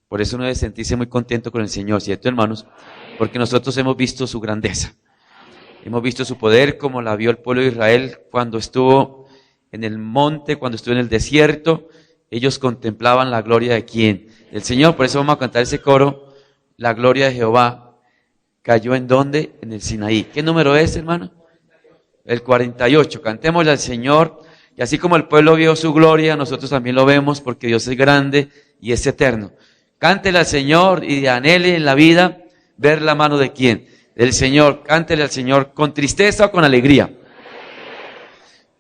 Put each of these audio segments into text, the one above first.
Por eso uno debe sentirse muy contento con el Señor, ¿cierto, hermanos? Porque nosotros hemos visto su grandeza. Hemos visto su poder como la vio el pueblo de Israel cuando estuvo en el monte, cuando estuvo en el desierto. Ellos contemplaban la gloria de ¿quién? Del Señor. Por eso vamos a cantar ese coro. La gloria de Jehová cayó ¿en dónde? En el Sinaí. ¿Qué número es, hermano? El 48. Cantémosle al Señor. Y así como el pueblo vio su gloria, nosotros también lo vemos porque Dios es grande y es eterno. Cántele al Señor y anhele en la vida ver la mano de ¿quién? Del Señor. Cántele al Señor con tristeza o con alegría.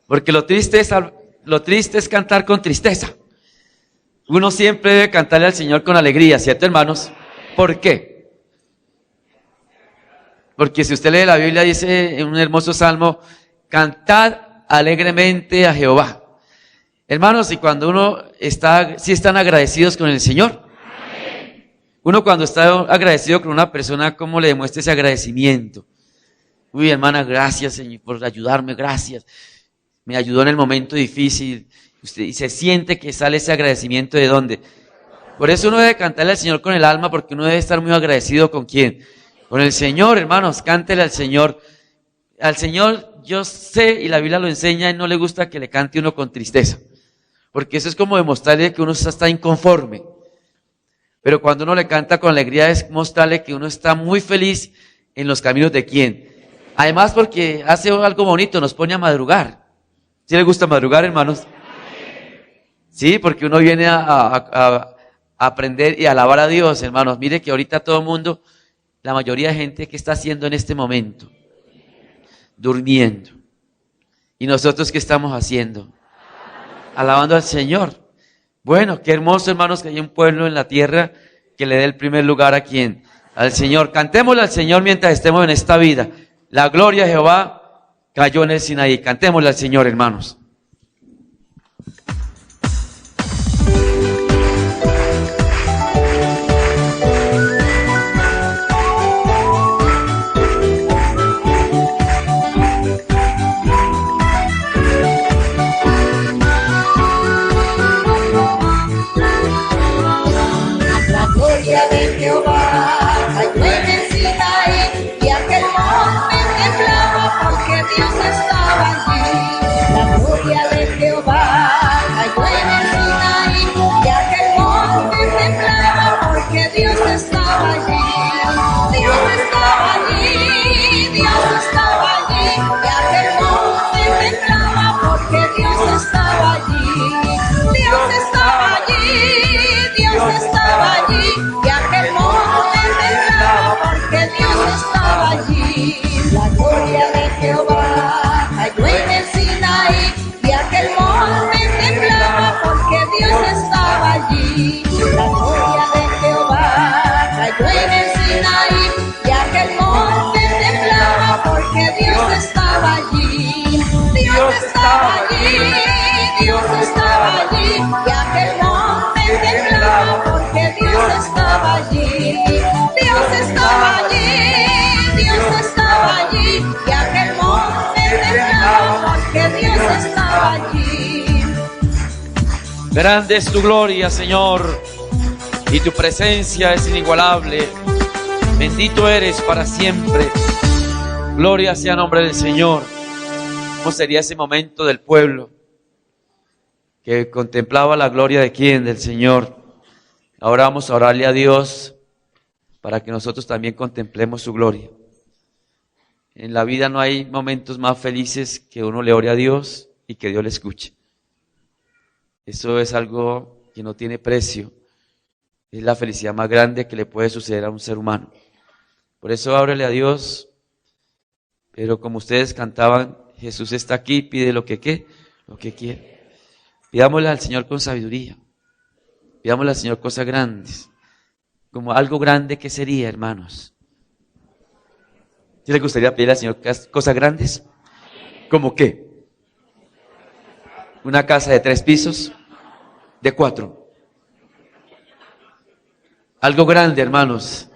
Porque lo triste es cantar con tristeza. Uno siempre debe cantarle al Señor con alegría, ¿cierto, hermanos? ¿Por qué? Porque si usted lee la Biblia, dice en un hermoso salmo, cantad alegremente a Jehová. Hermanos, y cuando uno está, si están agradecidos con el Señor. Uno cuando está agradecido con una persona, ¿cómo le demuestra ese agradecimiento? Uy, hermana, gracias, Señor, por ayudarme, gracias. Me ayudó en el momento difícil. Y se siente que sale ese agradecimiento ¿de dónde? Por eso uno debe cantarle al Señor con el alma, porque uno debe estar muy agradecido ¿con quién? Con el Señor, hermanos, cántele al Señor. Al Señor, yo sé, y la Biblia lo enseña, y no le gusta que le cante uno con tristeza. Porque eso es como demostrarle que uno está inconforme. Pero cuando uno le canta con alegría es mostrarle que uno está muy feliz en los caminos de ¿quién? Además porque hace algo bonito, nos pone a madrugar. ¿Sí le gusta madrugar, hermanos? Sí, porque uno viene a aprender y a alabar a Dios, hermanos. Mire que ahorita todo el mundo, la mayoría de gente, ¿qué está haciendo en este momento? Durmiendo. ¿Y nosotros qué estamos haciendo? Alabando al Señor. Bueno, qué hermoso, hermanos, que hay un pueblo en la tierra que le dé el primer lugar ¿a quién? Al Señor. Cantémosle al Señor mientras estemos en esta vida. La gloria de Jehová cayó en el Sinaí. Cantémosle al Señor, hermanos. Grande es tu gloria, Señor, y tu presencia es inigualable. Bendito eres para siempre. Gloria sea el nombre del Señor. ¿Cómo sería ese momento del pueblo que contemplaba la gloria de quién? Del Señor. Ahora vamos a orarle a Dios para que nosotros también contemplemos su gloria. En la vida no hay momentos más felices que uno le ore a Dios y que Dios le escuche. Eso es algo que no tiene precio. Es la felicidad más grande que le puede suceder a un ser humano. Por eso ábrele a Dios. Pero como ustedes cantaban, Jesús está aquí, pide lo que ¿qué? Lo que quiere. Pidámosle al Señor con sabiduría. Pidámosle al Señor cosas grandes. Como algo grande que sería, hermanos. ¿Sí le gustaría pedirle al Señor cosas grandes? ¿Cómo qué? Una casa de 3 pisos, de 4. Algo grande, hermanos.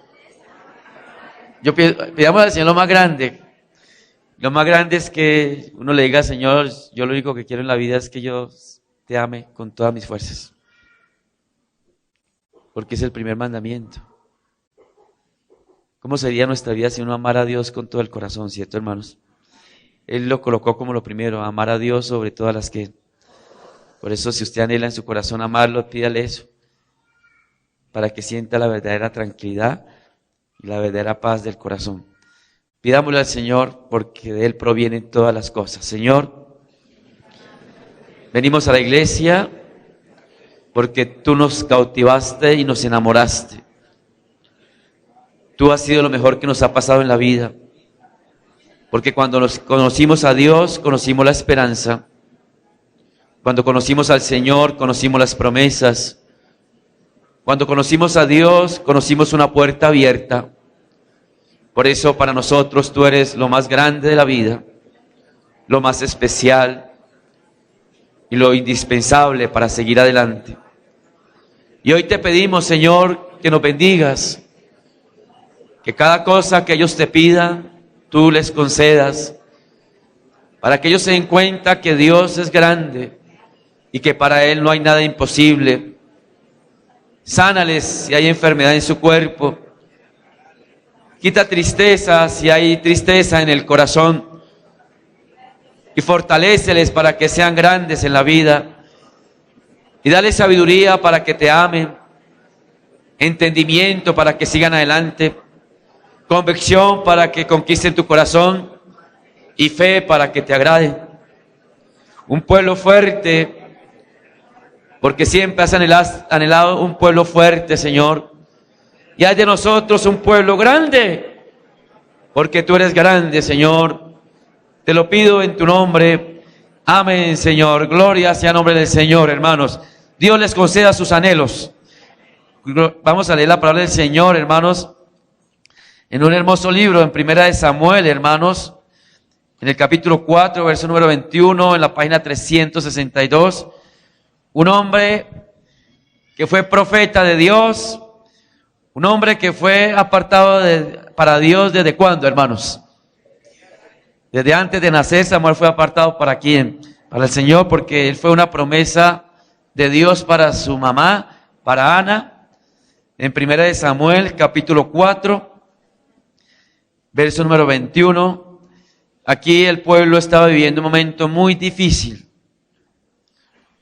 Pidamos al Señor lo más grande. Lo más grande es que uno le diga, Señor, yo lo único que quiero en la vida es que yo te ame con todas mis fuerzas. porque es el primer mandamiento. ¿Cómo sería nuestra vida si uno amara a Dios con todo el corazón, cierto, hermanos? Él lo colocó como lo primero, amar a Dios sobre todas las que... Por eso, si usted anhela en su corazón amarlo, pídale eso, para que sienta la verdadera tranquilidad y la verdadera paz del corazón. Pidámosle al Señor, porque de Él provienen todas las cosas. Señor, venimos a la iglesia porque tú nos cautivaste y nos enamoraste. Tú has sido lo mejor que nos ha pasado en la vida, porque cuando nos conocimos a Dios, conocimos la esperanza. Cuando conocimos al Señor, conocimos las promesas. Cuando conocimos a Dios, conocimos una puerta abierta. Por eso para nosotros tú eres lo más grande de la vida, lo más especial y lo indispensable para seguir adelante. Y hoy te pedimos, Señor, que nos bendigas, que cada cosa que ellos te pidan, tú les concedas, para que ellos se den cuenta que Dios es grande y que para Él no hay nada imposible. Sánales si hay enfermedad en su cuerpo. Quita tristeza si hay tristeza en el corazón. Y fortaléceles para que sean grandes en la vida. Y dale sabiduría para que te amen. Entendimiento para que sigan adelante. Convicción para que conquisten tu corazón. Y fe para que te agrade. Un pueblo fuerte, porque siempre has anhelado un pueblo fuerte, Señor. Y haz de nosotros un pueblo grande, porque tú eres grande, Señor. Te lo pido en tu nombre. Amén, Señor. Gloria sea el nombre del Señor, hermanos. Dios les conceda sus anhelos. Vamos a leer la palabra del Señor, hermanos, en un hermoso libro, en Primera de Samuel, hermanos, en el capítulo 4, verso número 21, en la página 362. Un hombre que fue profeta de Dios, un hombre que fue apartado para Dios, ¿desde cuándo, hermanos? Desde antes de nacer, Samuel fue apartado ¿para quién? Para el Señor, porque él fue una promesa de Dios para su mamá, para Ana. En Primera de Samuel, capítulo 4, verso número 21. Aquí el pueblo estaba viviendo un momento muy difícil,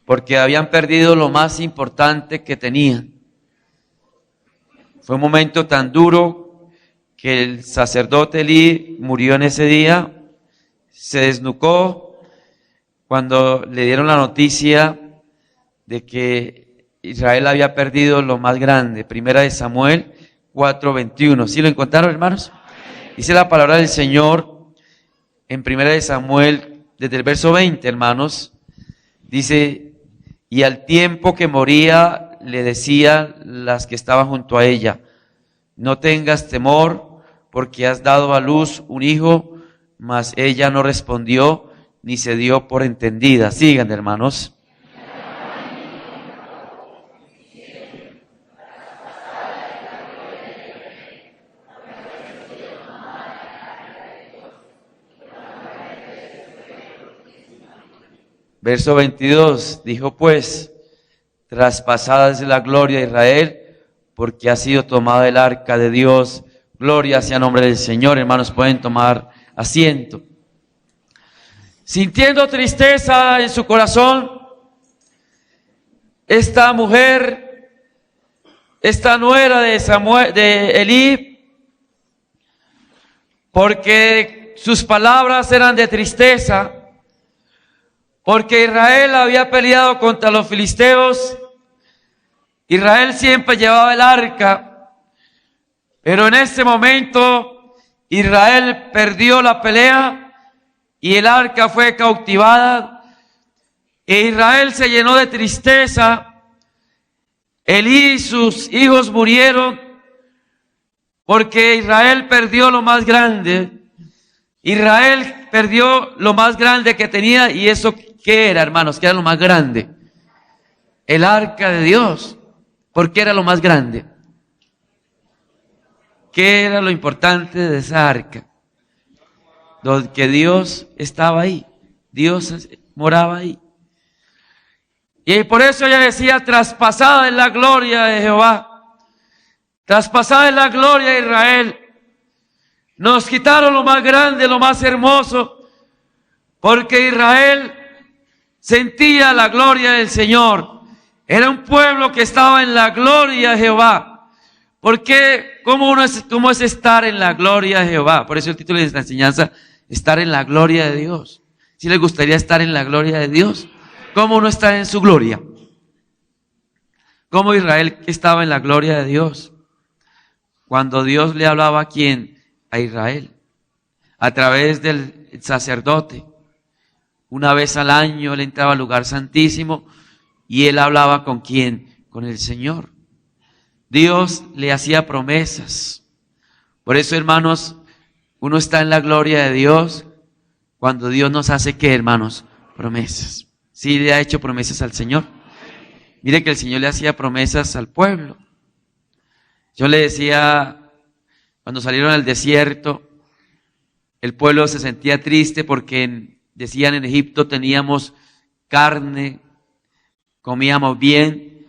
porque habían perdido lo más importante que tenían. Fue un momento tan duro que el sacerdote Elí murió en ese día, se desnucó cuando le dieron la noticia de que Israel había perdido lo más grande. Primera de Samuel 4:21. ¿Sí lo encontraron, hermanos? Dice la palabra del Señor en Primera de Samuel, desde el verso 20, hermanos, dice: y al tiempo que moría, le decía las que estaban junto a ella: no tengas temor, porque has dado a luz un hijo. Mas ella no respondió, ni se dio por entendida. Sigan, hermanos. Verso 22, dijo pues: traspasada es la gloria de Israel, porque ha sido tomada el arca de Dios. Gloria sea el nombre del Señor. Hermanos, pueden tomar asiento. Sintiendo tristeza en su corazón, esta mujer, esta nuera de Samuel, de Elí, porque sus palabras eran de tristeza, porque Israel había peleado contra los filisteos. Israel siempre llevaba el arca, pero en ese momento Israel perdió la pelea y el arca fue cautivada. E Israel se llenó de tristeza. Elí y sus hijos murieron porque Israel perdió lo más grande. Israel perdió lo más grande que tenía. ¿Y eso qué era, hermanos? ¿Qué era lo más grande? El arca de Dios. ¿Por qué era lo más grande? ¿Qué era lo importante de esa arca? Que Dios estaba ahí. Dios moraba ahí. Y por eso ella decía: traspasada es la gloria de Jehová. Traspasada la gloria de Israel. Nos quitaron lo más grande, lo más hermoso, porque Israel sentía la gloria del Señor. Era un pueblo que estaba en la gloria de Jehová. Porque, ¿cómo es estar en la gloria de Jehová? Por eso el título de esta enseñanza, estar en la gloria de Dios. ¿Sí les gustaría estar en la gloria de Dios? ¿Cómo uno está en su gloria? ¿Cómo Israel estaba en la gloria de Dios? Cuando Dios le hablaba ¿a quién? A Israel, a través del sacerdote. Una vez al año él entraba al lugar santísimo y él hablaba ¿con quién? Con el Señor. Dios le hacía promesas. Por eso, hermanos, uno está en la gloria de Dios cuando Dios nos hace ¿qué, hermanos? Promesas. ¿Sí le ha hecho promesas al Señor? Mire que el Señor le hacía promesas al pueblo. Yo le decía, cuando salieron al desierto, el pueblo se sentía triste porque decían en Egipto teníamos carne, comíamos bien,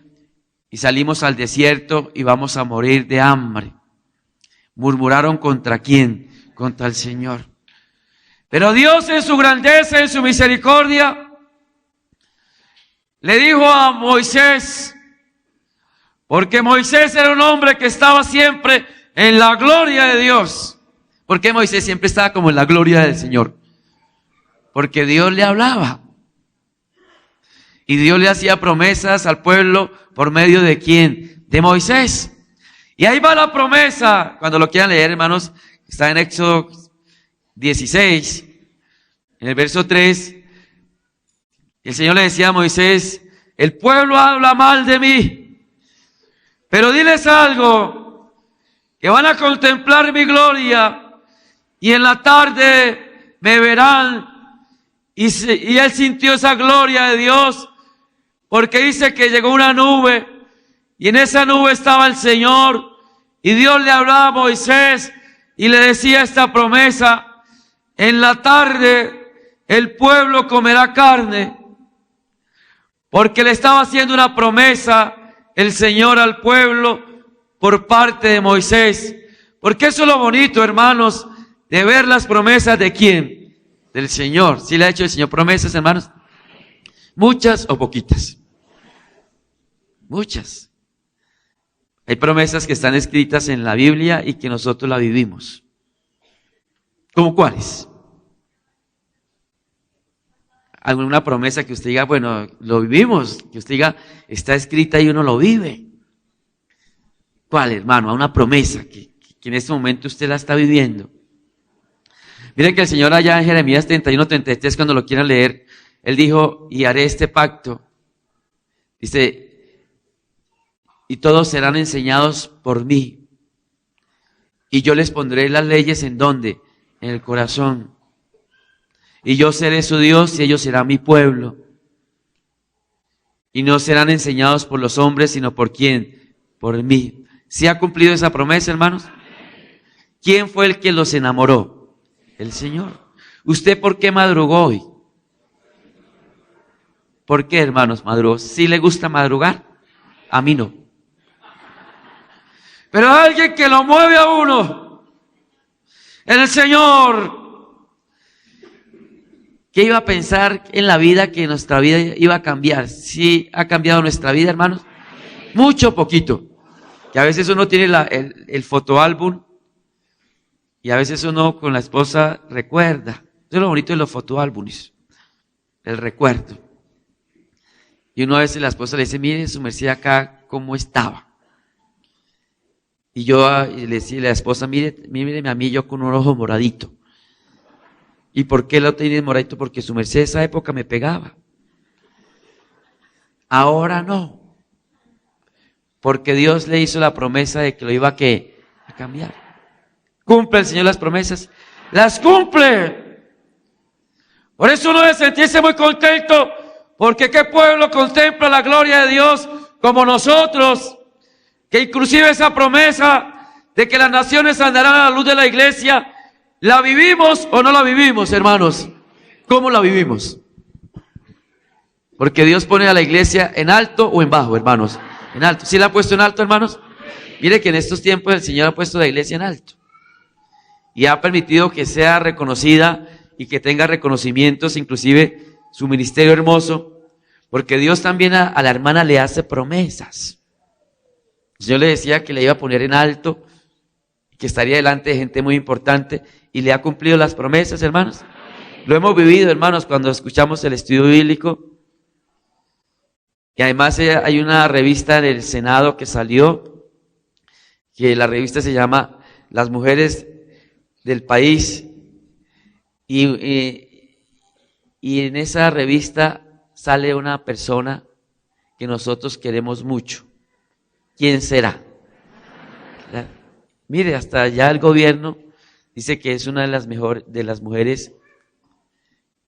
y salimos al desierto y vamos a morir de hambre. Murmuraron ¿contra quién? Contra el Señor. Pero Dios en su grandeza, en su misericordia, le dijo a Moisés, porque Moisés era un hombre que estaba siempre en la gloria de Dios. ¿Por qué Moisés siempre estaba como en la gloria del Señor? Porque Dios le hablaba. Y Dios le hacía promesas al pueblo por medio de ¿quién? De Moisés. Y ahí va la promesa, cuando lo quieran leer, hermanos, está en Éxodo 16, en el verso 3. El Señor le decía a Moisés, el pueblo habla mal de mí, pero diles algo, que van a contemplar mi gloria y en la tarde me verán. Y él sintió esa gloria de Dios, porque dice que llegó una nube y en esa nube estaba el Señor y Dios le hablaba a Moisés y le decía esta promesa, en la tarde el pueblo comerá carne. Porque le estaba haciendo una promesa el Señor al pueblo por parte de Moisés. Porque eso es lo bonito, hermanos, de ver las promesas de ¿quién? Del Señor. ¿Sí le ha hecho el Señor promesas, hermanos? ¿Muchas o poquitas? Muchas. Hay promesas que están escritas en la Biblia y que nosotros la vivimos. ¿Cómo cuáles? Alguna promesa que usted diga, bueno, lo vivimos, que usted diga, está escrita y uno lo vive. ¿Cuál, hermano? Una promesa que en este momento usted la está viviendo. Miren que el Señor allá en Jeremías 31, 33, cuando lo quieran leer, Él dijo, y haré este pacto. Dice, y todos serán enseñados por mí. Y yo les pondré las leyes ¿en dónde? En el corazón. Y yo seré su Dios y ellos serán mi pueblo. Y no serán enseñados por los hombres, sino por ¿quién? Por mí. ¿Sí ha cumplido esa promesa, hermanos? ¿Quién fue el que los enamoró? El Señor. ¿Usted por qué madrugó hoy? ¿Por qué, hermanos, madrugó? ¿Sí le gusta madrugar? A mí no. Pero alguien que lo mueve a uno, el Señor. ¿Qué iba a pensar en la vida que nuestra vida iba a cambiar? ¿Sí ha cambiado nuestra vida, hermanos? Mucho o poquito. Que a veces uno tiene el fotoálbum y a veces uno con la esposa recuerda. Eso es lo bonito de los fotoálbumes, el recuerdo. Y uno a veces la esposa le dice, mire su merced acá cómo estaba. Y yo le decía a la esposa, míreme a mí yo con un ojo moradito. ¿Y por qué lo tiene moradito? Porque su merced esa época me pegaba. Ahora no. Porque Dios le hizo la promesa de que lo iba a cambiar. ¿Cumple el Señor las promesas? ¡Las cumple! Por eso uno debe sentirse muy contento, porque qué pueblo contempla la gloria de Dios como nosotros, que inclusive esa promesa de que las naciones andarán a la luz de la iglesia, ¿la vivimos o no la vivimos, hermanos? ¿Cómo la vivimos? Porque Dios pone a la iglesia en alto o en bajo, hermanos. En alto. ¿Sí la ha puesto en alto, hermanos? Mire que en estos tiempos el Señor ha puesto la iglesia en alto y ha permitido que sea reconocida y que tenga reconocimientos, inclusive su ministerio hermoso, porque Dios también a la hermana le hace promesas. El Señor le decía que le iba a poner en alto, que estaría delante de gente muy importante, y le ha cumplido las promesas, hermanos. Lo hemos vivido, hermanos, cuando escuchamos el estudio bíblico. Y además hay una revista del Senado que salió, que la revista se llama Las Mujeres del País. Y en esa revista sale una persona que nosotros queremos mucho. ¿Quién será? Mire, hasta ya el gobierno dice que es una de las mujeres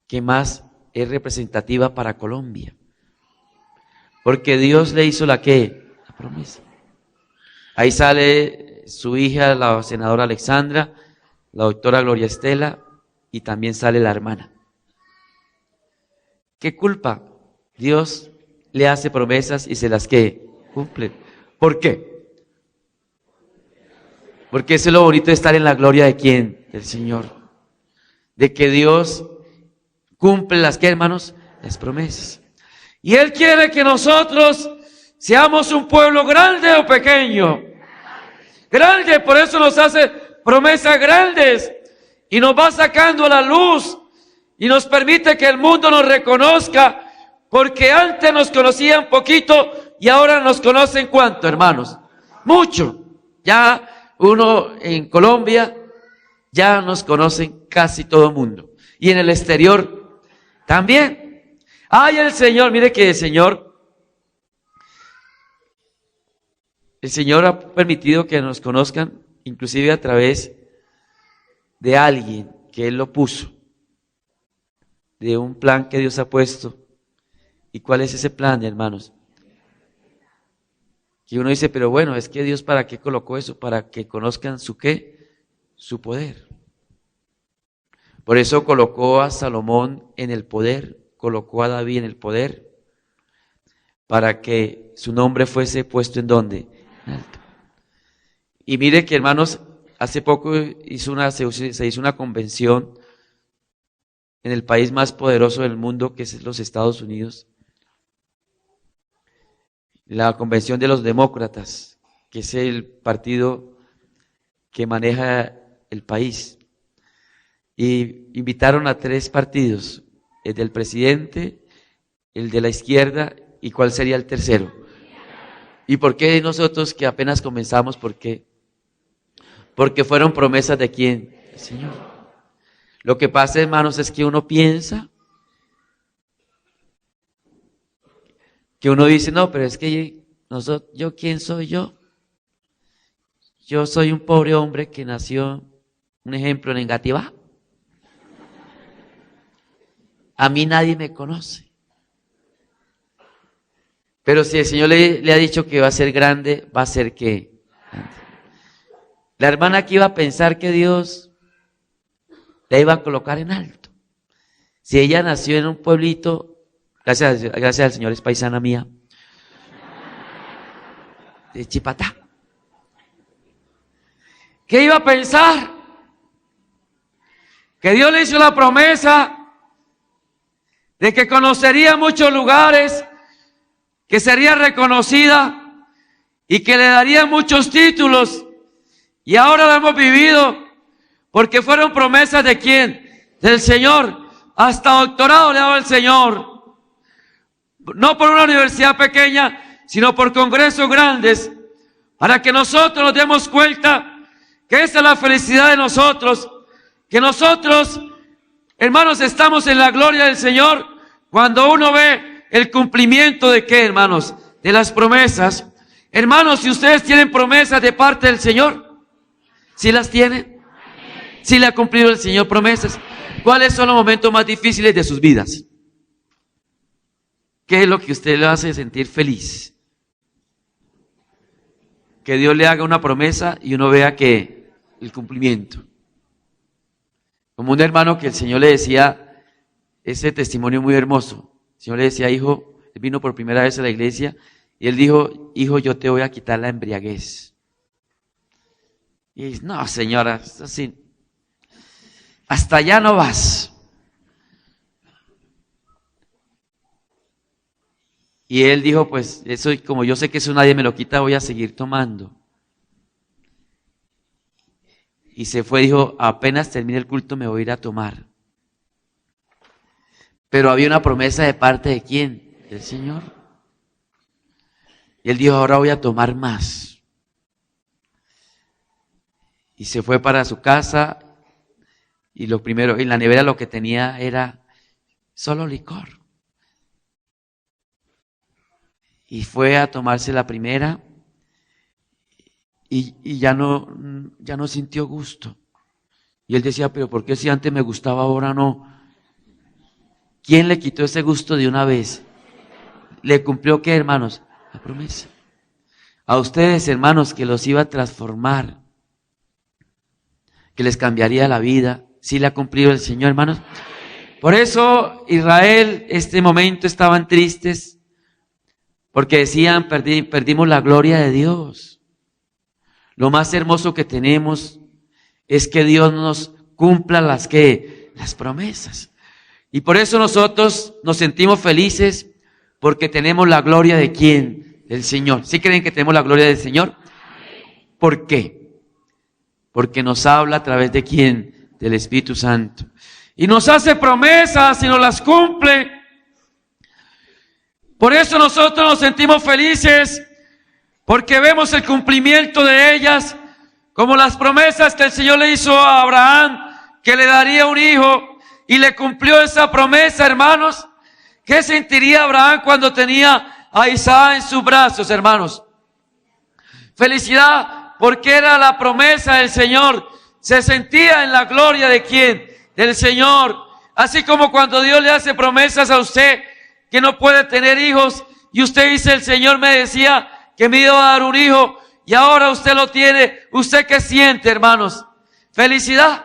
que más es representativa para Colombia. Porque Dios le hizo la promesa. Ahí sale su hija, la senadora Alexandra, la doctora Gloria Estela, y también sale la hermana. ¿Qué culpa? Dios le hace promesas y se las cumple. ¿Por qué? Porque eso es lo bonito de estar en la gloria de ¿quién? Del Señor. De que Dios cumple las hermanos, las promesas. Y Él quiere que nosotros seamos un pueblo grande o pequeño. Grande, por eso nos hace promesas grandes y nos va sacando a la luz y nos permite que el mundo nos reconozca, porque antes nos conocían poquito y ahora nos conocen ¿cuánto, hermanos? Mucho. Ya uno en Colombia ya nos conocen casi todo el mundo, y en el exterior también. Ay, el Señor, mire que el Señor ha permitido que nos conozcan, inclusive a través de alguien que Él lo puso, de un plan que Dios ha puesto. ¿Y cuál es ese plan, hermanos? Que uno dice, pero bueno, es que Dios ¿para qué colocó eso? Para que conozcan su poder. Por eso colocó a Salomón en el poder, colocó a David en el poder, para que su nombre fuese puesto ¿en dónde? En alto. Y mire que, hermanos, hace poco se hizo una convención en el país más poderoso del mundo, que es los Estados Unidos. La convención de los demócratas, que es el partido que maneja el país. Y invitaron a 3 partidos, el del presidente, el de la izquierda, y ¿cuál sería el tercero? ¿Y por qué nosotros que apenas comenzamos? ¿Por qué? Porque fueron promesas ¿de quién? El Señor. Lo que pasa, hermanos, es que uno piensa, que uno dice, no, pero es que yo ¿quién soy yo? Yo soy un pobre hombre que nació, un ejemplo, en Engativá. A mí nadie me conoce. Pero si el Señor le ha dicho que va a ser grande, va a ser ¿qué? La hermana aquí iba a pensar que Dios la iba a colocar en alto. Si ella nació en un pueblito, gracias al Señor, es paisana mía, de Chipatá. ¿Qué iba a pensar? Que Dios le hizo la promesa de que conocería muchos lugares, que sería reconocida y que le daría muchos títulos. Y ahora lo hemos vivido porque fueron promesas ¿de quién? Del Señor. Hasta doctorado le ha dado el Señor. No por una universidad pequeña, sino por congresos grandes, para que nosotros nos demos cuenta que esa es la felicidad de nosotros, que nosotros, hermanos, estamos en la gloria del Señor cuando uno ve el cumplimiento ¿de qué, hermanos? De las promesas. Hermanos, si ustedes tienen promesas de parte del Señor, ¿sí las tienen? ¿Sí le ha cumplido el Señor promesas? ¿Cuáles son los momentos más difíciles de sus vidas? ¿Qué es lo que usted le hace sentir feliz? Que Dios le haga una promesa y uno vea que el cumplimiento. Como un hermano que el Señor le decía, ese testimonio muy hermoso. El Señor le decía, hijo, él vino por primera vez a la iglesia y él dijo, hijo, yo te voy a quitar la embriaguez. Y dice, no, señora, así, hasta allá no vas. Y él dijo, pues eso, como yo sé que eso nadie me lo quita, voy a seguir tomando. Y se fue, dijo, apenas termine el culto me voy a ir a tomar. Pero había una promesa de parte de ¿quién? Del Señor. Y él dijo, ahora voy a tomar más. Y se fue para su casa y lo primero, en la nevera lo que tenía era solo licor. Y fue a tomarse la primera y ya no sintió gusto. Y él decía, pero ¿por qué si antes me gustaba, ahora no? ¿Quién le quitó ese gusto de una vez? ¿Le cumplió qué, hermanos? La promesa. A ustedes, hermanos, que los iba a transformar, que les cambiaría la vida, ¿sí le ha cumplido el Señor, hermanos? Por eso Israel, este momento estaban tristes, porque decían, perdimos la gloria de Dios. Lo más hermoso que tenemos es que Dios nos cumpla las promesas. Y por eso nosotros nos sentimos felices, porque tenemos la gloria de ¿quién? Del Señor. ¿Sí creen que tenemos la gloria del Señor? ¿Por qué? Porque nos habla a través de ¿quién? Del Espíritu Santo. Y nos hace promesas y nos las cumple. Por eso nosotros nos sentimos felices, porque vemos el cumplimiento de ellas, como las promesas que el Señor le hizo a Abraham, que le daría un hijo, y le cumplió esa promesa, hermanos. ¿Qué sentiría Abraham cuando tenía a Isaac en sus brazos, hermanos? Felicidad, porque era la promesa del Señor. Se sentía en la gloria de ¿quién? Del Señor. Así como cuando Dios le hace promesas a usted que no puede tener hijos, y usted dice, el Señor me decía que me iba a dar un hijo, y ahora usted lo tiene. ¿Usted qué siente, hermanos? Felicidad,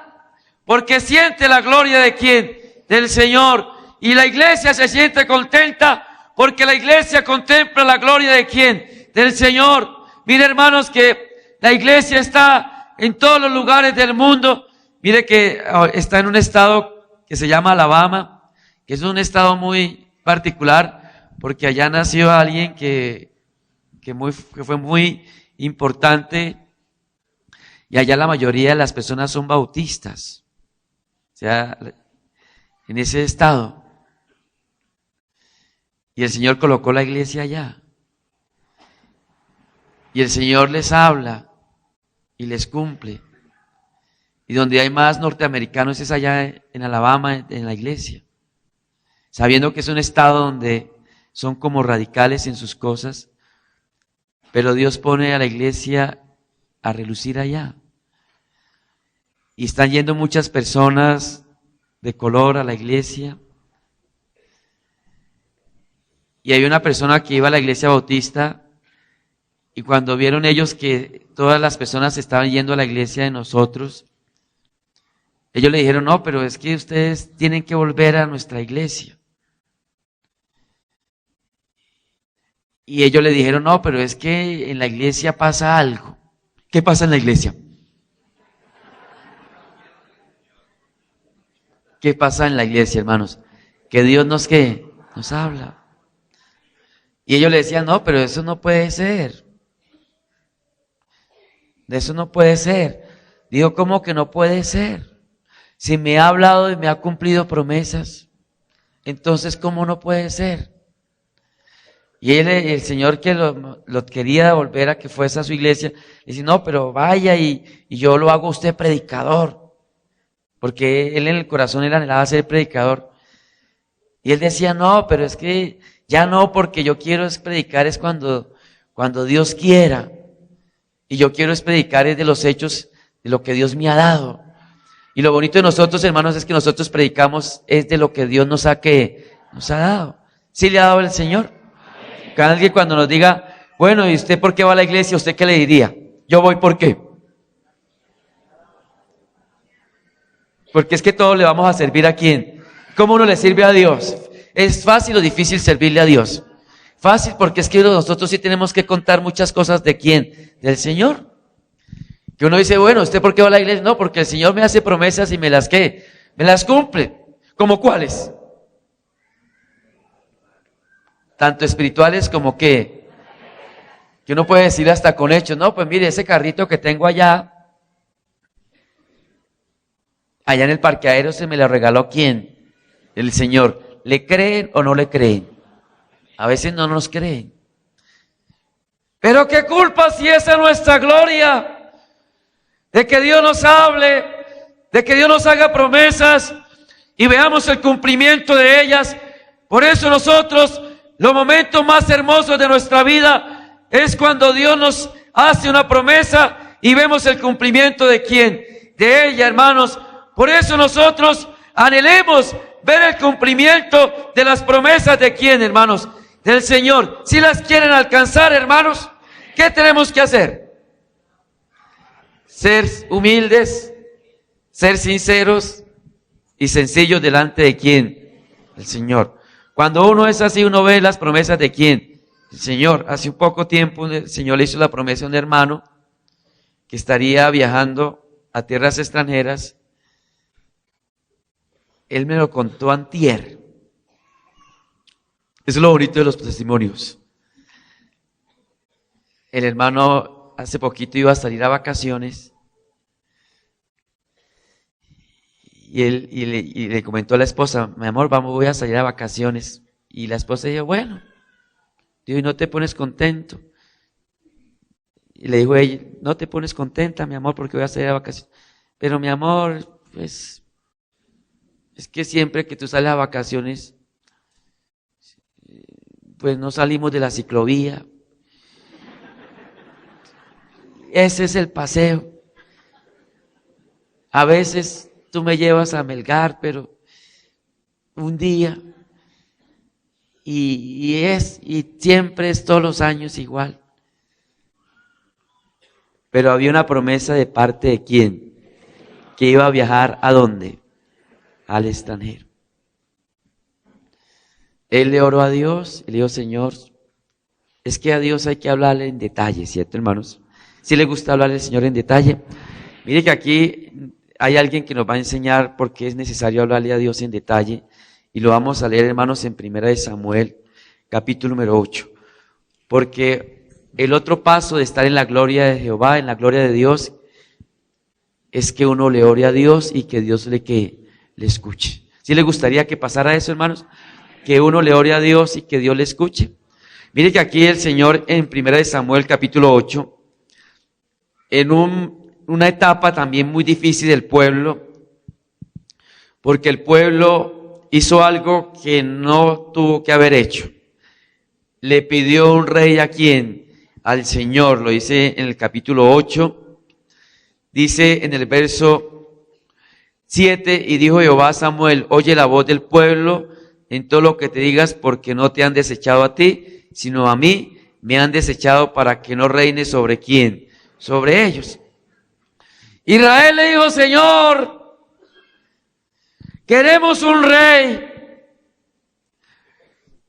porque siente la gloria de ¿quién? Del Señor. Y la iglesia se siente contenta, porque la iglesia contempla la gloria de ¿quién? Del Señor. Mire, hermanos, que la iglesia está en todos los lugares del mundo. Mire que está en un estado que se llama Alabama, que es un estado muy particular, porque allá nació alguien que fue muy importante, y allá la mayoría de las personas son bautistas, o sea, en ese estado. Y el Señor colocó la iglesia allá, y el Señor les habla y les cumple. Y donde hay más norteamericanos es allá en Alabama, en la iglesia, sabiendo que es un estado donde son como radicales en sus cosas, pero Dios pone a la iglesia a relucir allá. Y están yendo muchas personas de color a la iglesia. Y hay una persona que iba a la iglesia bautista, y cuando vieron ellos que todas las personas estaban yendo a la iglesia de nosotros, ellos le dijeron, no, pero es que ustedes tienen que volver a nuestra iglesia. Y ellos le dijeron, no, pero es que en la iglesia pasa algo. ¿Qué pasa en la iglesia? ¿Qué pasa en la iglesia, hermanos? Que Dios nos habla. Y ellos le decían, no, pero eso no puede ser. De eso no puede ser. Digo, ¿cómo que no puede ser? Si me ha hablado y me ha cumplido promesas, entonces ¿cómo no puede ser? Y el Señor que lo quería volver a que fuese a su iglesia, le dice, no, pero vaya y yo lo hago usted predicador. Porque él en el corazón él anhelaba ser predicador. Y él decía, no, pero es que ya no, porque yo quiero es predicar es cuando Dios quiera. Y yo quiero es predicar es de los hechos de lo que Dios me ha dado. Y lo bonito de nosotros, hermanos, es que nosotros predicamos es de lo que Dios nos ha dado. ¿Sí le ha dado el Señor? Cada alguien cuando nos diga, bueno, ¿y usted por qué va a la iglesia? ¿Usted qué le diría? Yo voy ¿por qué? Porque es que todos le vamos a servir a quién. ¿Cómo uno le sirve a Dios? ¿Es fácil o difícil servirle a Dios? Fácil, porque es que nosotros sí tenemos que contar muchas cosas de quién, del Señor. Que uno dice, bueno, ¿usted por qué va a la iglesia? No, porque el Señor me hace promesas y me las, ¿qué? Me las cumple. ¿Cómo cuáles? Tanto espirituales como ¿qué? Que uno puede decir hasta con hechos. No, pues mire, ese carrito que tengo allá en el parqueadero se me lo regaló ¿quién? El Señor. ¿Le creen o no le creen? A veces no nos creen. Pero qué culpa si esa es nuestra gloria, de que Dios nos hable, de que Dios nos haga promesas y veamos el cumplimiento de ellas. Por eso nosotros, los momentos más hermosos de nuestra vida es cuando Dios nos hace una promesa y vemos el cumplimiento de ¿quién? De ella, hermanos. Por eso nosotros anhelemos ver el cumplimiento de las promesas de ¿quién, hermanos? Del Señor. Si las quieren alcanzar, hermanos, ¿qué tenemos que hacer? Ser humildes, ser sinceros y sencillos delante de ¿quién? El Señor. Cuando uno es así, uno ve las promesas de ¿quién? El Señor. Hace un poco tiempo el Señor le hizo la promesa a un hermano que estaría viajando a tierras extranjeras. Él me lo contó antier. Eso es lo bonito de los testimonios. El hermano hace poquito iba a salir a vacaciones y le comentó a la esposa, mi amor, voy a salir a vacaciones. Y la esposa dijo, bueno, dijo, ¿y no te pones contento? Y le dijo ella, no te pones contenta, mi amor, porque voy a salir a vacaciones. Pero mi amor, pues, es que siempre que tú sales a vacaciones, pues no salimos de la ciclovía. Ese es el paseo. A veces tú me llevas a Melgar, pero un día, y siempre es todos los años igual. Pero había una promesa de parte de ¿quién? Que iba a viajar ¿a dónde? Al extranjero. Él le oró a Dios y le dijo, Señor, es que a Dios hay que hablarle en detalle, ¿cierto, hermanos? ¿Sí le gusta hablarle al Señor en detalle? Mire que aquí hay alguien que nos va a enseñar por qué es necesario hablarle a Dios en detalle, y lo vamos a leer, hermanos, en 1 Samuel, capítulo número 8. Porque el otro paso de estar en la gloria de Jehová, en la gloria de Dios, es que uno le ore a Dios y que Dios le escuche. ¿Sí le gustaría que pasara eso, hermanos? Que uno le ore a Dios y que Dios le escuche. Mire que aquí el Señor en 1 Samuel capítulo 8, en una etapa también muy difícil del pueblo, porque el pueblo hizo algo que no tuvo que haber hecho. Le pidió un rey ¿a quién? Al Señor. Lo dice en el capítulo 8, dice en el verso 7, y dijo Jehová a Samuel, oye la voz del pueblo en todo lo que te digas, porque no te han desechado a ti, sino a mí me han desechado para que no reine sobre quién, sobre ellos. Israel le dijo, Señor, queremos un rey.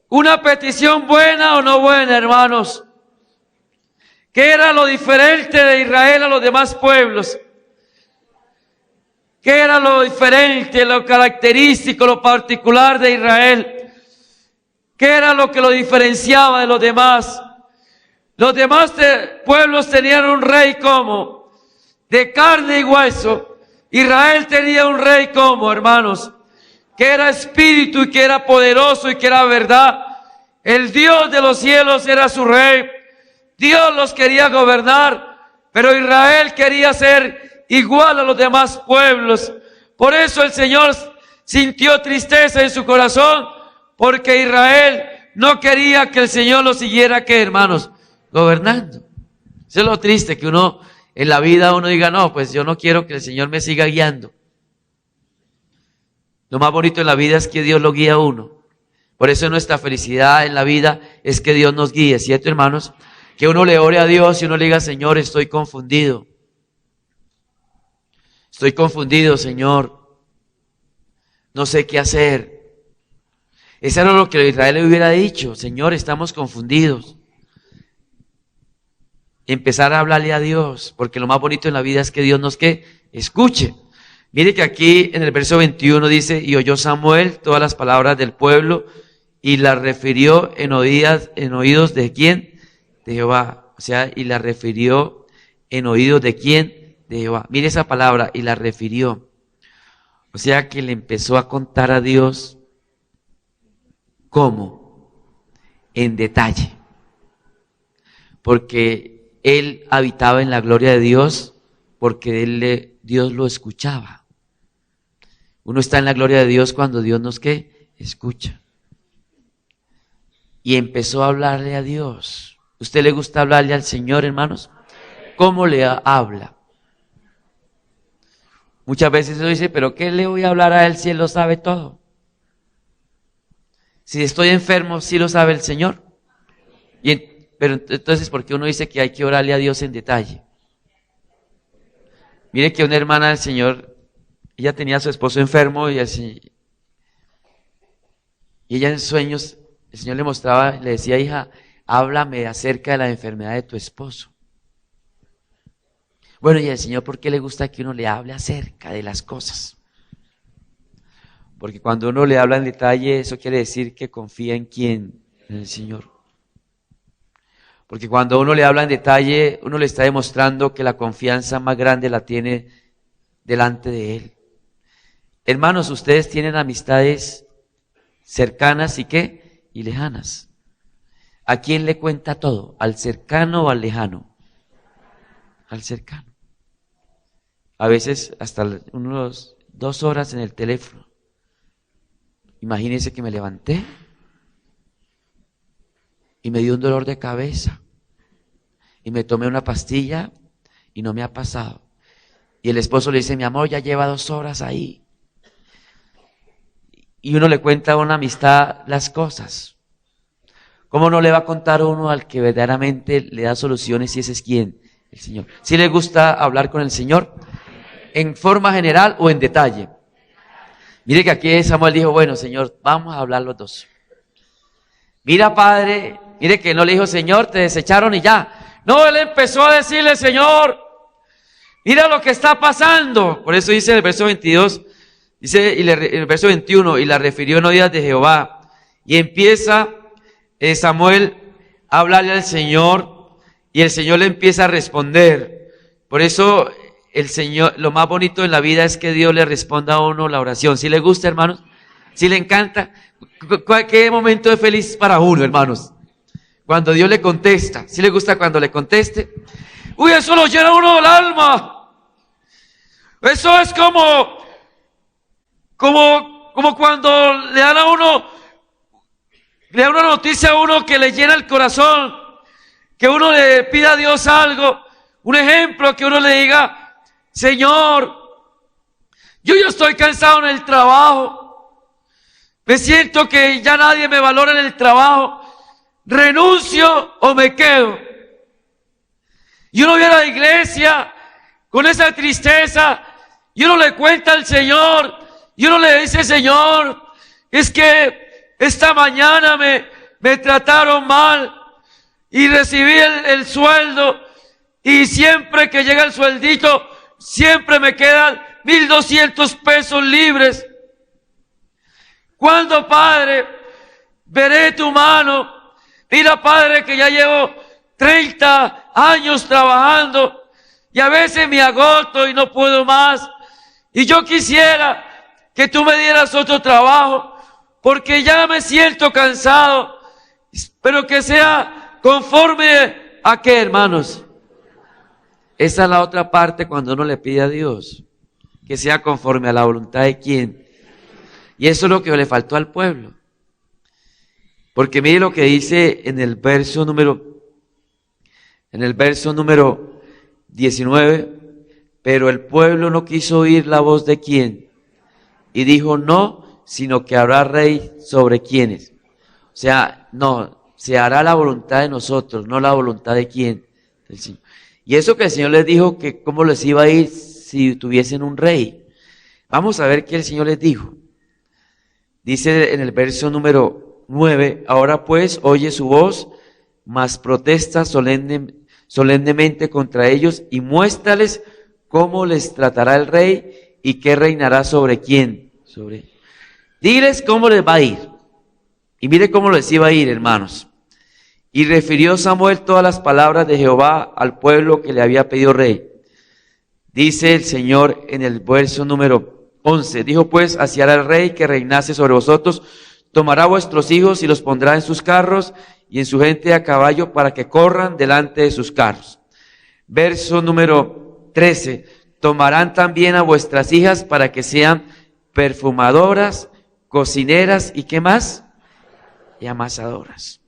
Una petición buena o no buena, hermanos. ¿Qué era lo diferente de Israel a los demás pueblos? ¿Qué era lo diferente, lo característico, lo particular de Israel? ¿Qué era lo que lo diferenciaba de los demás? Los demás pueblos tenían un rey como de carne y hueso. Israel tenía un rey como, hermanos, que era espíritu y que era poderoso y que era verdad. El Dios de los cielos era su rey. Dios los quería gobernar, pero Israel quería ser igual a los demás pueblos. Por eso el Señor sintió tristeza en su corazón, porque Israel no quería que el Señor lo siguiera, ¿qué, hermanos? Gobernando. Eso es lo triste, que uno en la vida uno diga, no, pues yo no quiero que el Señor me siga guiando. Lo más bonito en la vida es que Dios lo guía a uno. Por eso nuestra felicidad en la vida es que Dios nos guíe, ¿cierto, hermanos? Que uno le ore a Dios y uno le diga, Señor, estoy confundido. Estoy confundido, Señor. No sé qué hacer. Eso era lo que Israel le hubiera dicho, Señor, estamos confundidos. empezar a hablarle a Dios, porque lo más bonito en la vida es que Dios nos que escuche. Mire que aquí en el verso 21 dice, y oyó Samuel todas las palabras del pueblo y las refirió en oídos de quién, de Jehová. O sea, y las refirió en oídos de quién, de Jehová. Mire esa palabra, y la refirió. O sea que le empezó a contar a Dios cómo, en detalle. Porque él habitaba en la gloria de Dios, porque Dios lo escuchaba. Uno está en la gloria de Dios cuando Dios nos ¿qué? Escucha. Y empezó a hablarle a Dios. ¿Usted le gusta hablarle al Señor, hermanos? ¿Cómo le habla? Muchas veces uno dice, ¿pero qué le voy a hablar a Él si Él lo sabe todo? Si estoy enfermo, ¿sí lo sabe el Señor? Pero entonces, ¿por qué uno dice que hay que orarle a Dios en detalle? Mire que una hermana del Señor, ella tenía a su esposo enfermo y ella en sueños, el Señor le mostraba, le decía, hija, háblame acerca de la enfermedad de tu esposo. Bueno, y el Señor, ¿por qué le gusta que uno le hable acerca de las cosas? Porque cuando uno le habla en detalle, eso quiere decir que confía en quién, en el Señor. Porque cuando uno le habla en detalle, uno le está demostrando que la confianza más grande la tiene delante de Él. Hermanos, ustedes tienen amistades cercanas y ¿qué? Y lejanas. ¿A quién le cuenta todo? ¿Al cercano o al lejano? Al cercano. A veces hasta unos 2 horas en el teléfono. Imagínense que me levanté y me dio un dolor de cabeza y me tomé una pastilla y no me ha pasado. Y el esposo le dice, mi amor, ya lleva 2 horas ahí. Y uno le cuenta a una amistad las cosas. ¿Cómo no le va a contar uno al que verdaderamente le da soluciones y ese es quién? El Señor. ¿Sí le gusta hablar con el Señor? ¿En forma general o en detalle? Mire que aquí Samuel dijo, bueno, Señor, vamos a hablar los dos. Mira, Padre, mire que no le dijo, Señor, te desecharon y ya. No, él empezó a decirle, Señor, mira lo que está pasando. Por eso dice en el verso 22, dice en el verso 21, y la refirió en oídos de Jehová. Y empieza Samuel a hablarle al Señor y el Señor le empieza a responder. Por eso el Señor, lo más bonito en la vida es que Dios le responda a uno la oración. ¿Sí le gusta, hermanos? ¿Sí le encanta? ¿Qué momento es feliz para uno, hermanos? Cuando Dios le contesta. ¿Sí le gusta cuando le conteste? Uy, eso lo llena a uno del alma. Eso es como cuando le dan a uno, le da una noticia a uno que le llena el corazón, que uno le pida a Dios algo, un ejemplo, que uno le diga, Señor, yo ya estoy cansado en el trabajo, me siento que ya nadie me valora en el trabajo, renuncio o me quedo. Y uno viene a la iglesia con esa tristeza y uno le cuenta al Señor y uno le dice, Señor, es que esta mañana me trataron mal y recibí el sueldo y siempre que llega el sueldito siempre me quedan 1,200 pesos libres. ¿Cuándo, Padre, veré tu mano? Mira, Padre, que ya llevo 30 años trabajando y a veces me agoto y no puedo más. Y yo quisiera que tú me dieras otro trabajo porque ya me siento cansado, pero que sea conforme a qué, hermanos. Esa es la otra parte cuando uno le pide a Dios, que sea conforme a la voluntad de quién. Y eso es lo que le faltó al pueblo. Porque mire lo que dice en el verso número 19, pero el pueblo no quiso oír la voz de quién. Y dijo, no, sino que habrá rey sobre quienes. O sea, no, se hará la voluntad de nosotros, no la voluntad de quién, del Señor. Y eso que el Señor les dijo, que cómo les iba a ir si tuviesen un rey. Vamos a ver qué el Señor les dijo. Dice en el verso número 9, ahora pues oye su voz, mas protesta solemnemente contra ellos y muéstrales cómo les tratará el rey y qué reinará sobre quién. Diles cómo les va a ir. Y mire cómo les iba a ir, hermanos. Y refirió Samuel todas las palabras de Jehová al pueblo que le había pedido rey. Dice el Señor en el verso número 11. Dijo pues, así hará el rey que reinase sobre vosotros. Tomará vuestros hijos y los pondrá en sus carros y en su gente a caballo para que corran delante de sus carros. Verso número 13. Tomarán también a vuestras hijas para que sean perfumadoras, cocineras y ¿qué más? Y amasadoras.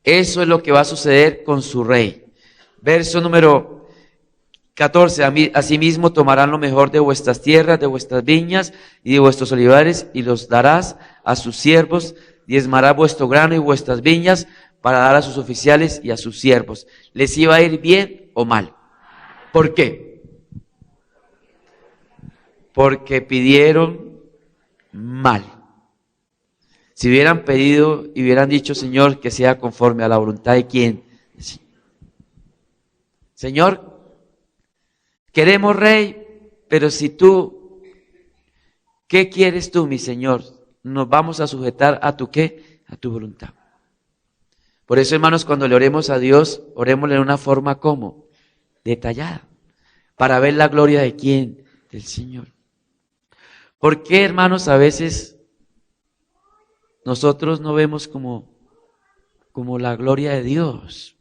Eso es lo que va a suceder con su rey. Verso número 14. Asimismo tomarán lo mejor de vuestras tierras, de vuestras viñas y de vuestros olivares y los darás a sus siervos, diezmará vuestro grano y vuestras viñas para dar a sus oficiales y a sus siervos. ¿Les iba a ir bien o mal? ¿Por qué? Porque pidieron mal. Si hubieran pedido y hubieran dicho, Señor, que sea conforme a la voluntad de quién. Señor, queremos rey, pero si tú, ¿qué quieres tú, mi Señor? Nos vamos a sujetar a tu ¿qué? A tu voluntad. Por eso, hermanos, cuando le oremos a Dios, orémosle de una forma como detallada, para ver la gloria de quién, del Señor. ¿Por qué, hermanos, a veces nosotros no vemos como la gloria de Dios?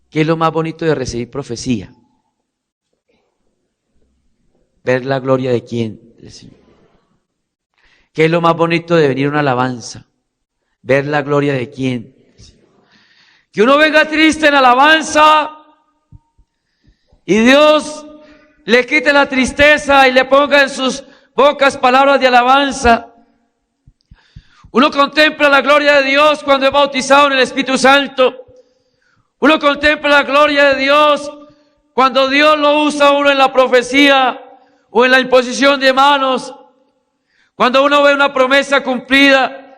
¿Qué es lo más bonito de recibir profecía? Ver la gloria de quién, del Señor. ¿Qué es lo más bonito de venir a una alabanza? Ver la gloria de quién. Que uno venga triste en alabanza y Dios le quite la tristeza y le ponga en sus bocas palabras de alabanza. Uno contempla la gloria de Dios cuando es bautizado en el Espíritu Santo. Uno contempla la gloria de Dios cuando Dios lo usa a uno en la profecía o en la imposición de manos. Cuando uno ve una promesa cumplida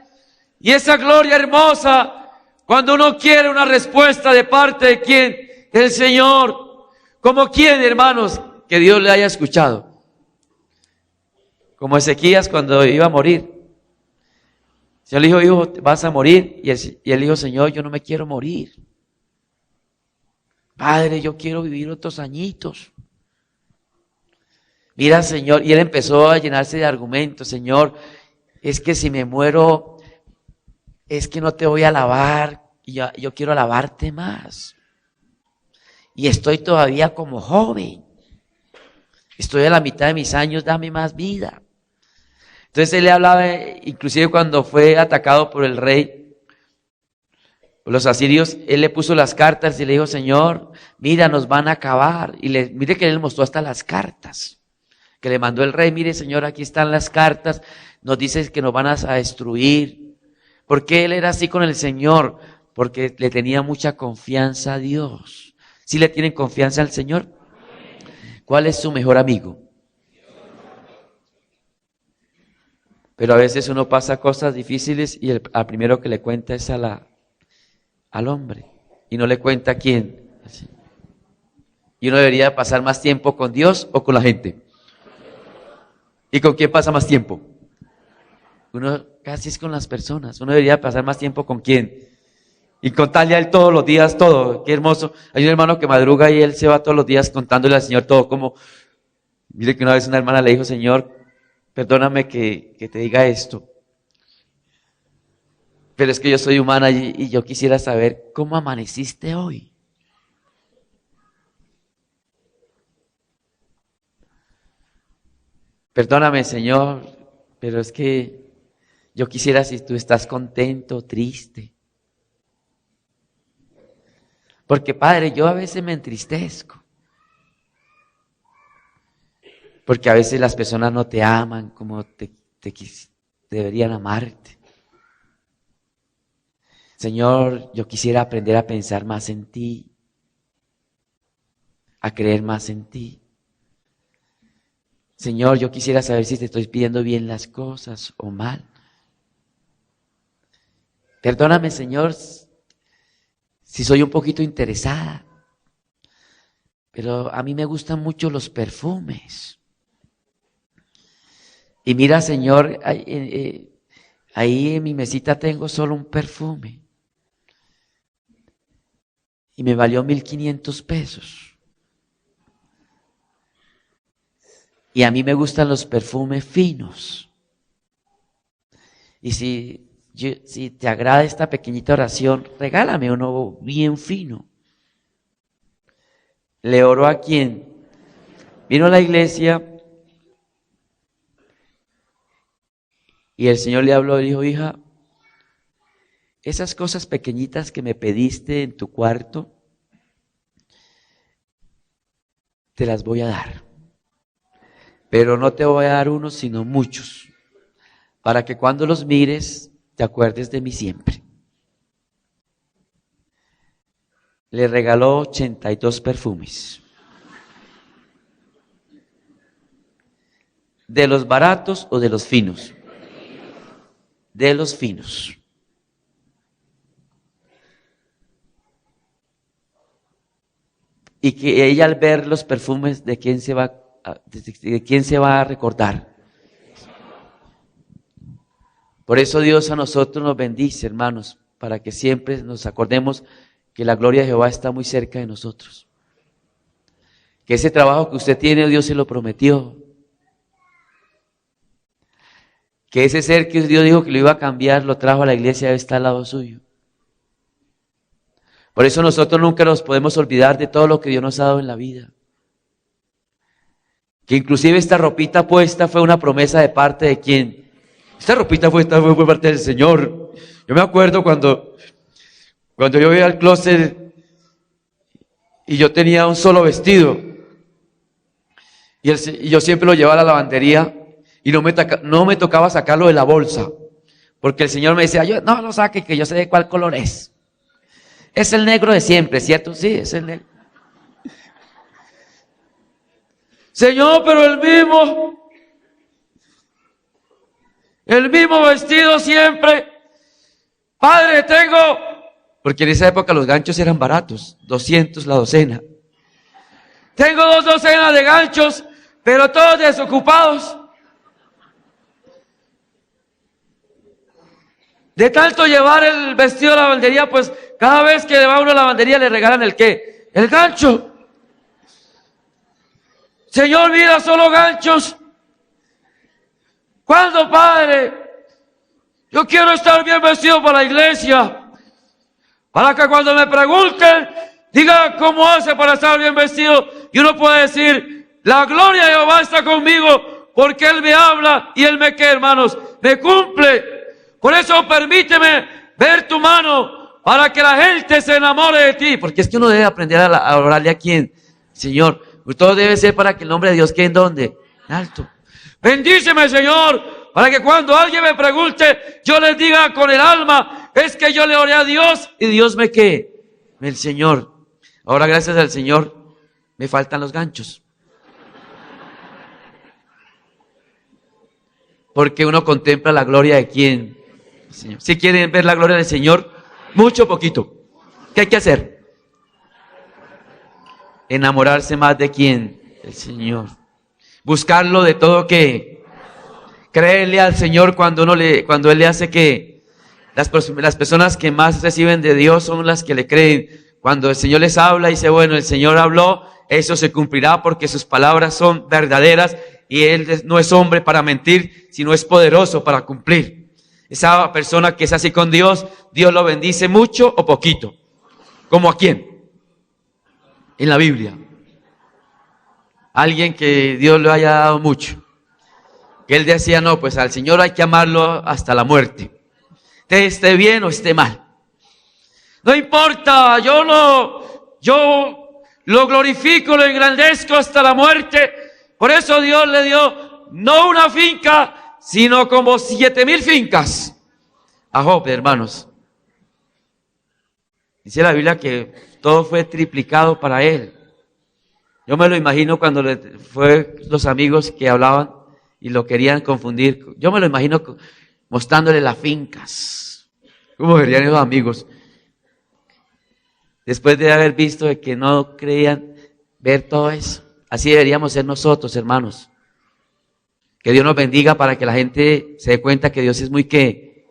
y esa gloria hermosa, cuando uno quiere una respuesta de parte de quién, del Señor. ¿Como quién, hermanos? Que Dios le haya escuchado. Como Ezequías cuando iba a morir. El Señor le dijo, hijo, vas a morir. Y él dijo, Señor, yo no me quiero morir. Padre, yo quiero vivir otros añitos. Mira, Señor, y él empezó a llenarse de argumentos. Señor, es que si me muero, es que no te voy a alabar. Y yo quiero alabarte más. Y estoy todavía como joven. Estoy a la mitad de mis años, dame más vida. Entonces él le hablaba, inclusive cuando fue atacado por el rey, por los asirios, él le puso las cartas y le dijo, Señor, mira, nos van a acabar. Y mire que él le mostró hasta las cartas que le mandó el rey. Mire, Señor, aquí están las cartas, nos dice que nos van a destruir. ¿Por qué él era así con el Señor? Porque le tenía mucha confianza a Dios. ¿Sí le tienen confianza al Señor? ¿Cuál es su mejor amigo? Pero a veces uno pasa cosas difíciles y al primero que le cuenta es al hombre. Y no le cuenta a quién. Y uno debería pasar más tiempo con Dios o con la gente. ¿Y con quién pasa más tiempo? Uno casi es con las personas. Uno debería pasar más tiempo con quién. Y contarle a él todos los días todo. Qué hermoso. Hay un hermano que madruga y él se va todos los días contándole al Señor todo. Como, mire que una vez una hermana le dijo, Señor, perdóname que te diga esto. Pero es que yo soy humana y yo quisiera saber cómo amaneciste hoy. Perdóname, Señor, pero es que yo quisiera si tú estás contento, triste. Porque, Padre, yo a veces me entristezco. Porque a veces las personas no te aman como deberían amarte. Señor, yo quisiera aprender a pensar más en ti, a creer más en ti. Señor, yo quisiera saber si te estoy pidiendo bien las cosas o mal. Perdóname, Señor, si soy un poquito interesada. Pero a mí me gustan mucho los perfumes. Y mira, Señor, ahí en mi mesita tengo solo un perfume. Y me valió 1,500 pesos. Y a mí me gustan los perfumes finos. Y si te agrada esta pequeñita oración, regálame uno bien fino. Le oro a quien vino a la iglesia y el Señor le habló y dijo: hija, esas cosas pequeñitas que me pediste en tu cuarto, te las voy a dar. Pero no te voy a dar uno, sino muchos, para que cuando los mires, te acuerdes de mí siempre. Le regaló 82 perfumes. ¿De los baratos o de los finos? De los finos. Y que ella, al ver los perfumes, ¿de quién se va a recordar? Por eso Dios a nosotros nos bendice, hermanos, para que siempre nos acordemos que la gloria de Jehová está muy cerca de nosotros. Que ese trabajo que usted tiene, Dios se lo prometió. Que ese ser que Dios dijo que lo iba a cambiar, lo trajo a la iglesia, está al lado suyo. Por eso nosotros nunca nos podemos olvidar de todo lo que Dios nos ha dado en la vida. Que inclusive esta ropita puesta fue una promesa de parte de ¿quién? Esta ropita puesta fue por parte del Señor. Yo me acuerdo cuando yo iba al closet y yo tenía un solo vestido. Y yo siempre lo llevaba a la lavandería y no me tocaba sacarlo de la bolsa. Porque el Señor me decía: no lo saque, que yo sé de cuál color es. Es el negro de siempre, ¿cierto? Sí, es el negro. Señor, pero el mismo vestido siempre. Padre, tengo, porque en esa época los ganchos eran baratos, 200 la docena. Tengo 2 docenas de ganchos, pero todos desocupados. De tanto llevar el vestido a la lavandería, pues cada vez que va uno a la lavandería le regalan ¿el qué? El gancho. Señor, mira, solo ganchos. ¿Cuándo, Padre? Yo quiero estar bien vestido para la iglesia, para que cuando me pregunten, diga cómo hace para estar bien vestido. Y uno puede decir: la gloria de Jehová está conmigo, porque Él me habla y Él me, ¿qué, hermanos? Me cumple. Por eso permíteme ver tu mano, para que la gente se enamore de ti. Porque es que uno debe aprender a orarle a quién, Señor. Todo debe ser para que el nombre de Dios quede en ¿dónde? En alto. Bendíceme, Señor, para que cuando alguien me pregunte, yo les diga con el alma: es que yo le oré a Dios y Dios me ¿qué? El Señor. Ahora, gracias al Señor, me faltan los ganchos. Porque uno contempla la gloria de quién, Señor. Si quieren ver la gloria del Señor, mucho o poquito, ¿qué hay que hacer? Enamorarse más de quién, el Señor. Buscarlo de todo ¿qué? Creerle al Señor cuando Él le hace que las personas que más reciben de Dios son las que le creen. Cuando el Señor les habla y dice: bueno, el Señor habló, eso se cumplirá, porque sus palabras son verdaderas y Él no es hombre para mentir, sino es poderoso para cumplir. Esa persona que es así con Dios, Dios lo bendice mucho o poquito. ¿Cómo a quién? En la Biblia. Alguien que Dios le haya dado mucho. Que él decía: no, pues al Señor hay que amarlo hasta la muerte. Esté bien o esté mal. No importa, yo lo glorifico, lo engrandezco hasta la muerte. Por eso Dios le dio no una finca, sino como 7,000 fincas a Job, hermanos. Dice la Biblia que todo fue triplicado para él. Yo me lo imagino cuando fue los amigos que hablaban y lo querían confundir. Yo me lo imagino mostrándole las fincas. ¿Cómo verían esos amigos? Después de haber visto de que no creían ver todo eso. Así deberíamos ser nosotros, hermanos. Que Dios nos bendiga para que la gente se dé cuenta que Dios es muy ¿qué?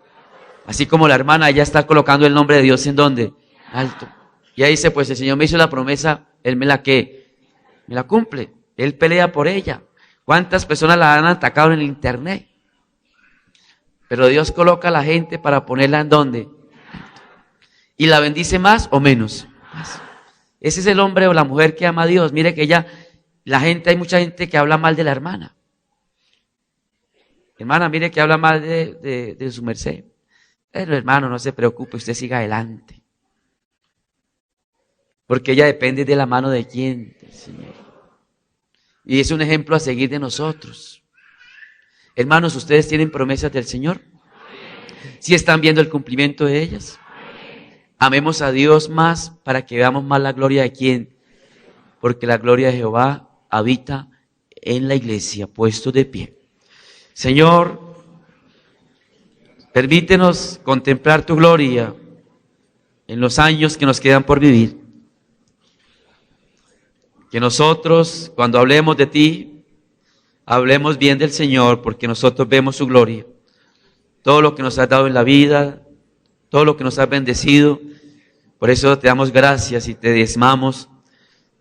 Así como la hermana, ella está colocando el nombre de Dios ¿en dónde? Alto. Y ahí dice, pues el Señor me hizo la promesa, Él me la ¿qué? Me la cumple. Él pelea por ella. ¿Cuántas personas la han atacado en el internet? Pero Dios coloca a la gente para ponerla ¿en dónde? Y la bendice más o menos. Más. Ese es el hombre o la mujer que ama a Dios. Mire que hay mucha gente que habla mal de la hermana. Hermana, mire que habla mal de su merced. Pero hermano, no se preocupe, usted siga adelante. Porque ella depende de la mano de quién, del Señor. Y es un ejemplo a seguir de nosotros. Hermanos, ¿ustedes tienen promesas del Señor? ¿Sí están viendo el cumplimiento de ellas? Amemos a Dios más para que veamos más la gloria de quién. Porque la gloria de Jehová habita en la iglesia, puesto de pie. Señor, permítenos contemplar tu gloria en los años que nos quedan por vivir. Que nosotros, cuando hablemos de ti, hablemos bien del Señor, porque nosotros vemos su gloria. Todo lo que nos has dado en la vida, todo lo que nos has bendecido. Por eso te damos gracias y te diezmamos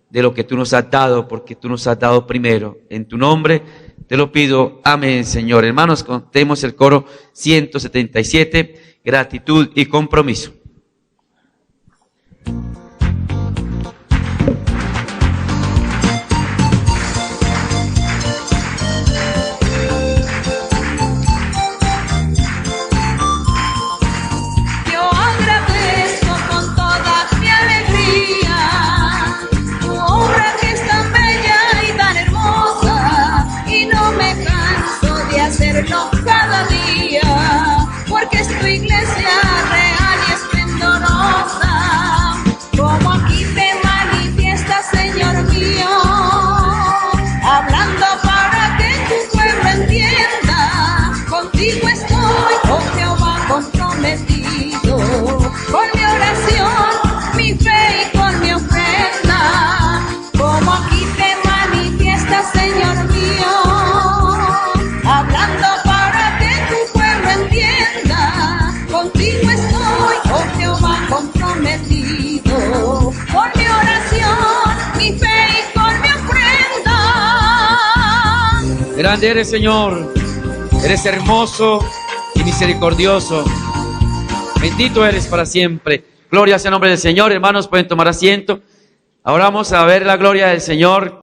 de lo que tú nos has dado, porque tú nos has dado primero. En tu nombre te lo pido. Amén, Señor. Hermanos, contemos el coro 177, gratitud y compromiso. Cada día, porque es tu iglesia real y esplendorosa, como aquí te manifiestas, Señor mío, hablando para que tu pueblo entienda, contigo estoy, oh Jehová, comprometido, con mi oración, mi fe y con mi ofrenda, como aquí te manifiestas, Señor mío, hablando para que tu pueblo entienda, contigo estoy, oh Jehová, comprometido, con mi oración, mi fe y con mi ofrenda. Grande eres, Señor, eres hermoso y misericordioso. Bendito eres para siempre. Gloria sea el nombre del Señor. Hermanos, pueden tomar asiento. Ahora vamos a ver la gloria del Señor.